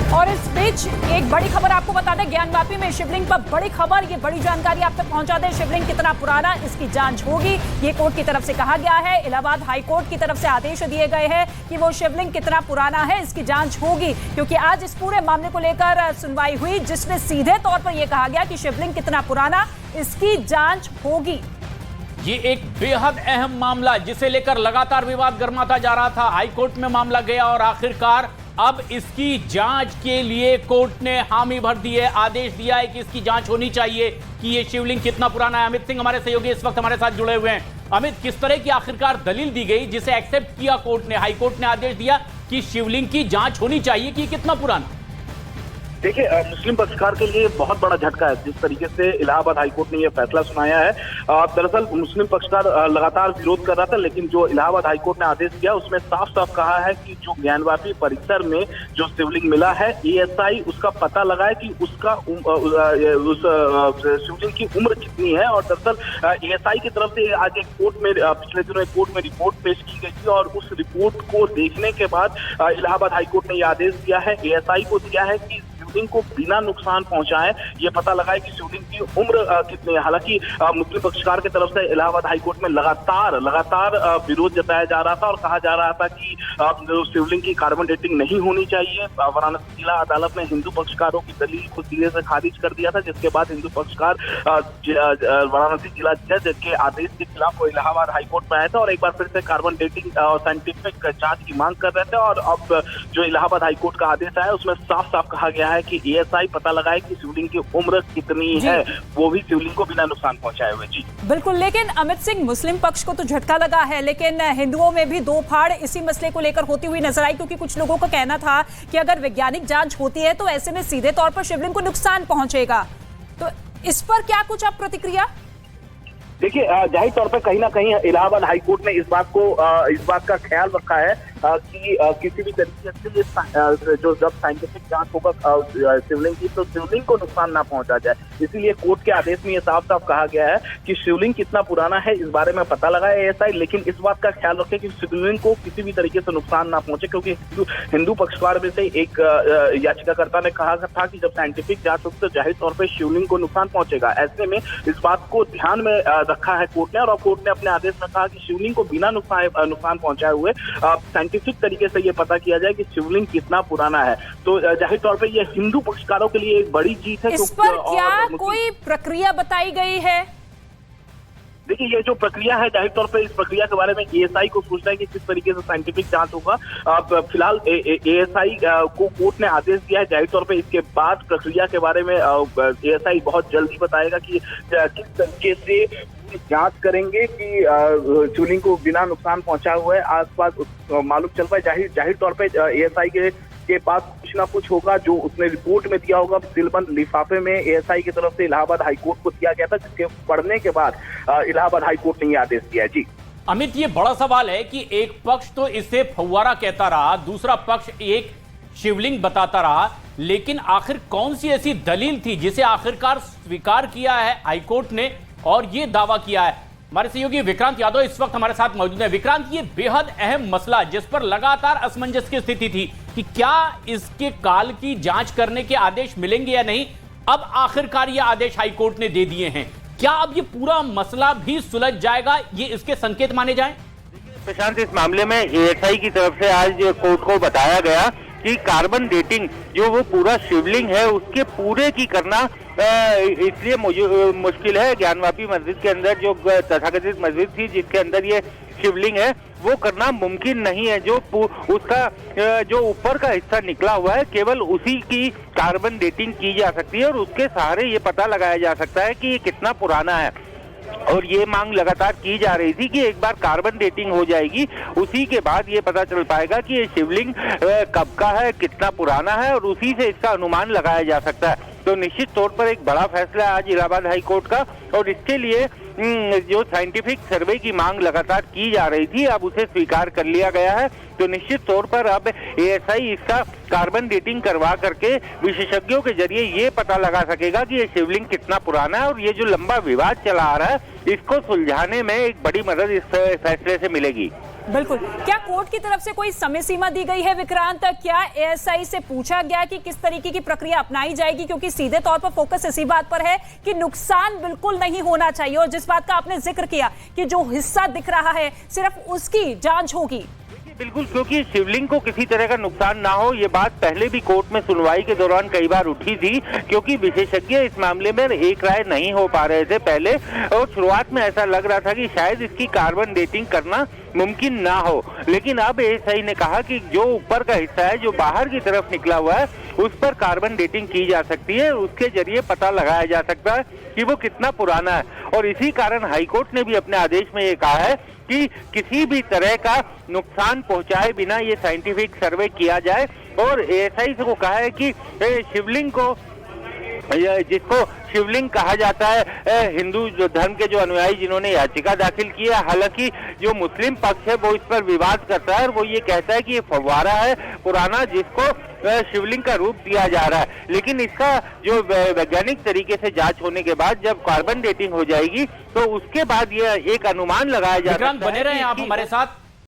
और इस बीच एक बड़ी खबर आपको बता दें, ज्ञानवापी में शिवलिंग पर बड़ी खबर, ये बड़ी जानकारी आप तक पहुंचा दें। शिवलिंग कितना पुराना, इसकी जांच होगी, ये कोर्ट की तरफ से कहा गया है। इलाहाबाद हाई कोर्ट की तरफ से आदेश दिए गए हैं कि वो शिवलिंग कितना पुराना है इसकी जांच होगी, क्योंकि आज इस पूरे मामले को लेकर सुनवाई हुई, जिसमें सीधे तौर पर यह कहा गया कि शिवलिंग कितना पुराना, इसकी जांच होगी। ये एक बेहद अहम मामला जिसे लेकर लगातार विवाद गर्माता जा रहा था। हाई कोर्ट में मामला गया और आखिरकार अब इसकी जांच के लिए कोर्ट ने हामी भर दी है, आदेश दिया है कि इसकी जांच होनी चाहिए कि ये शिवलिंग कितना पुराना है। अमित सिंह हमारे सहयोगी इस वक्त हमारे साथ जुड़े हुए हैं। अमित, किस तरह की आखिरकार दलील दी गई जिसे एक्सेप्ट किया कोर्ट ने? हाई कोर्ट ने आदेश दिया कि शिवलिंग की जांच होनी चाहिए कि कितना पुराना। देखिए, मुस्लिम पक्षकार के लिए बहुत बड़ा झटका है जिस तरीके से इलाहाबाद हाईकोर्ट ने यह फैसला सुनाया है। दरअसल मुस्लिम पक्षकार लगातार विरोध कर रहा था, लेकिन जो इलाहाबाद हाईकोर्ट ने आदेश दिया उसमें साफ साफ कहा है कि जो ज्ञानवापी परिसर में जो शिवलिंग मिला है, एएसआई उसका पता लगाए कि उसका उस शिवलिंग की उम्र कितनी है। और दरअसल एएसआई की तरफ से आज एक कोर्ट में पिछले दिनों एक कोर्ट में रिपोर्ट पेश की गई थी और उस रिपोर्ट को देखने के बाद इलाहाबाद हाईकोर्ट ने यह आदेश दिया है, एएसआई को दिया है कि शिवलिंग को बिना नुकसान पहुंचाए ये पता लगाए कि शिवलिंग की उम्र कितनी है। हालांकि मुस्लिम पक्षकार की तरफ से इलाहाबाद हाईकोर्ट में लगातार विरोध जताया जा रहा था और कहा जा रहा था कि शिवलिंग की कार्बन डेटिंग नहीं होनी चाहिए। वाराणसी जिला अदालत ने हिंदू पक्षकारों की दलील को सिरे से खारिज कर दिया था, जिसके बाद हिंदू पक्षकार वाराणसी जिला जज के आदेश के खिलाफ इलाहाबाद हाईकोर्ट में आए थे और एक बार फिर से कार्बन डेटिंग और साइंटिफिक जांच की मांग कर रहे थे। और अब जो इलाहाबाद हाईकोर्ट का आदेश आया उसमें साफ साफ कहा गया है कि एएसआई पता लगाए कि शिवलिंग की उम्र कितनी है, वो भी शिवलिंग को बिना नुकसान पहुंचाए हुए। जी बिल्कुल, लेकिन अमित सिंह, मुस्लिम पक्ष को तो झटका लगा है, लेकिन हिंदुओं में भी दो फाड़ इसी मसले को लेकर होती हुई नजर आई, क्योंकि कुछ लोगों का कहना था कि अगर वैज्ञानिक जांच होती है तो ऐसे में सीधे तौर पर शिवलिंग को नुकसान पहुंचेगा। तो इस पर क्या कुछ आप प्रतिक्रिया? देखिए, जाहिर तौर पर कहीं ना कहीं इलाहाबाद हाईकोर्ट ने इस बात का ख्याल रखा है कि किसी भी तरीके से जो जब साइंटिफिक जांच होगा शिवलिंग की, तो शिवलिंग को नुकसान ना पहुंचा जाए। इसीलिए कोर्ट के आदेश में ये साफ साफ कहा गया है कि शिवलिंग कितना पुराना है इस बारे में पता लगाए एएसआई, लेकिन इस बात का ख्याल रखे कि शिवलिंग को किसी भी तरीके से नुकसान ना पहुंचे, क्योंकि हिंदू पक्षकार में से एक याचिकाकर्ता ने कहा था कि जब साइंटिफिक जांच होगी तो जाहिर तौर पर शिवलिंग को नुकसान पहुंचेगा। ऐसे में इस बात को ध्यान में रखा है कोर्ट ने, और कोर्ट ने अपने आदेश में कहा कि शिवलिंग को बिना नुकसान पहुंचाए हुए साइंटिफिक तरीके से ये पता किया जाए कि शिवलिंग कितना पुराना है। तो जाहिर तौर पे ये हिंदू पक्षकारों के लिए एक बड़ी जीत है। इस पर क्या कोई प्रक्रिया बताई गई है? देखिए, ये जो प्रक्रिया है, जाहिर तौर पे इस प्रक्रिया के बारे में एएसआई को पूछना है कि किस तरीके से साइंटिफिक जांच होगा। फिलहाल एएसआई को कोर्ट ने आदेश दिया है, जाहिर तौर पे इसके बाद प्रक्रिया के बारे में एएसआई बहुत जल्दी बताएगा कि किस तरीके से जांच करेंगे कि शिवलिंग को बिना नुकसान पहुंचाए हुए आसपास मालूम चल पाए। जाहिर तौर पे एएसआई के पास कुछ ना कुछ होगा जो उसने रिपोर्ट में दिया होगा। सीलबंद लिफाफे में एएसआई की तरफ से इलाहाबाद हाईकोर्ट को दिया गया था, जिसके पढ़ने के बाद इलाहाबाद हाईकोर्ट ने यह आदेश दिया है। जी अमित, ये बड़ा सवाल है कि एक पक्ष तो इसे फव्वारा कहता रहा, दूसरा पक्ष एक शिवलिंग बताता रहा, लेकिन आखिर कौन सी ऐसी दलील थी जिसे आखिरकार स्वीकार किया है हाईकोर्ट ने और ये दावा किया है? हमारे सहयोगी विक्रांत यादव इस वक्त हमारे साथ मौजूद है। विक्रांत, ये बेहद अहम मसला जिस पर लगातार असमंजस की स्थिति थी कि क्या इसके काल की जांच करने के आदेश मिलेंगे या नहीं, अब आखिरकार ये आदेश हाईकोर्ट ने दे दिए हैं। क्या अब ये पूरा मसला भी सुलझ जाएगा, ये इसके संकेत माने जाएं? प्रशांत, इस मामले में एएसआई की तरफ से आज कोर्ट को बताया गया कि कार्बन डेटिंग जो वो पूरा शिवलिंग है उसके पूरे की करना इसलिए मुश्किल है। ज्ञानवापी मस्जिद के अंदर जो तथाकथित मस्जिद थी जिसके अंदर ये शिवलिंग है वो करना मुमकिन नहीं है। जो उसका जो ऊपर का हिस्सा निकला हुआ है केवल उसी की कार्बन डेटिंग की जा सकती है और उसके सहारे ये पता लगाया जा सकता है कि ये कितना पुराना है। और ये मांग लगातार की जा रही थी कि एक बार कार्बन डेटिंग हो जाएगी उसी के बाद ये पता चल पाएगा कि ये शिवलिंग कब का है, कितना पुराना है और उसी से इसका अनुमान लगाया जा सकता है। तो निश्चित तौर पर एक बड़ा फैसला है आज इलाहाबाद हाई कोर्ट का और इसके लिए जो साइंटिफिक सर्वे की मांग लगातार की जा रही थी अब उसे स्वीकार कर लिया गया है। तो निश्चित तौर पर अब एएसआई इसका कार्बन डेटिंग करवा करके विशेषज्ञों के जरिए ये पता लगा सकेगा कि ये शिवलिंग कितना पुराना है और ये जो लंबा विवाद चला आ रहा है इसको सुलझाने में एक बड़ी मदद इस फैसले से मिलेगी। बिल्कुल। क्या कोर्ट की तरफ से कोई समय सीमा दी गई है विक्रांत? क्या एएसआई से पूछा गया कि किस तरीके की प्रक्रिया अपनाई जाएगी? क्योंकि सीधे तौर पर फोकस इसी बात पर है कि नुकसान बिल्कुल नहीं होना चाहिए, और जिस बात का आपने जिक्र किया कि जो हिस्सा दिख रहा है सिर्फ उसकी जांच होगी। बिल्कुल, क्योंकि शिवलिंग को किसी तरह का नुकसान ना हो, ये बात पहले भी कोर्ट में सुनवाई के दौरान कई बार उठी थी, क्योंकि विशेषज्ञ इस मामले में एक राय नहीं हो पा रहे थे पहले, और शुरुआत में ऐसा लग रहा था कि शायद इसकी कार्बन डेटिंग करना मुमकिन ना हो। लेकिन अब एएसआई ने कहा कि जो ऊपर का हिस्सा है, जो बाहर की तरफ निकला हुआ है, उस पर कार्बन डेटिंग की जा सकती है, उसके जरिए पता लगाया जा सकता है कि वो कितना पुराना है। और इसी कारण हाईकोर्ट ने भी अपने आदेश में ये कहा है कि किसी भी तरह का नुकसान पहुंचाए बिना ये साइंटिफिक सर्वे किया जाए। और एएसआई को कहा है कि शिवलिंग को, जिसको शिवलिंग कहा जाता है, हिंदू जो धर्म के जो अनुयायी जिन्होंने याचिका दाखिल की है, हालांकि जो मुस्लिम पक्ष है वो इस पर विवाद करता है, और वो ये कहता है कि ये फव्वारा है पुराना, जिसको शिवलिंग का रूप दिया जा रहा है। लेकिन इसका जो वैज्ञानिक तरीके से जांच होने के बाद जब कार्बन डेटिंग हो जाएगी, तो उसके बाद ये एक अनुमान लगाया जा सकता है। बने रहे आप हमारे साथ।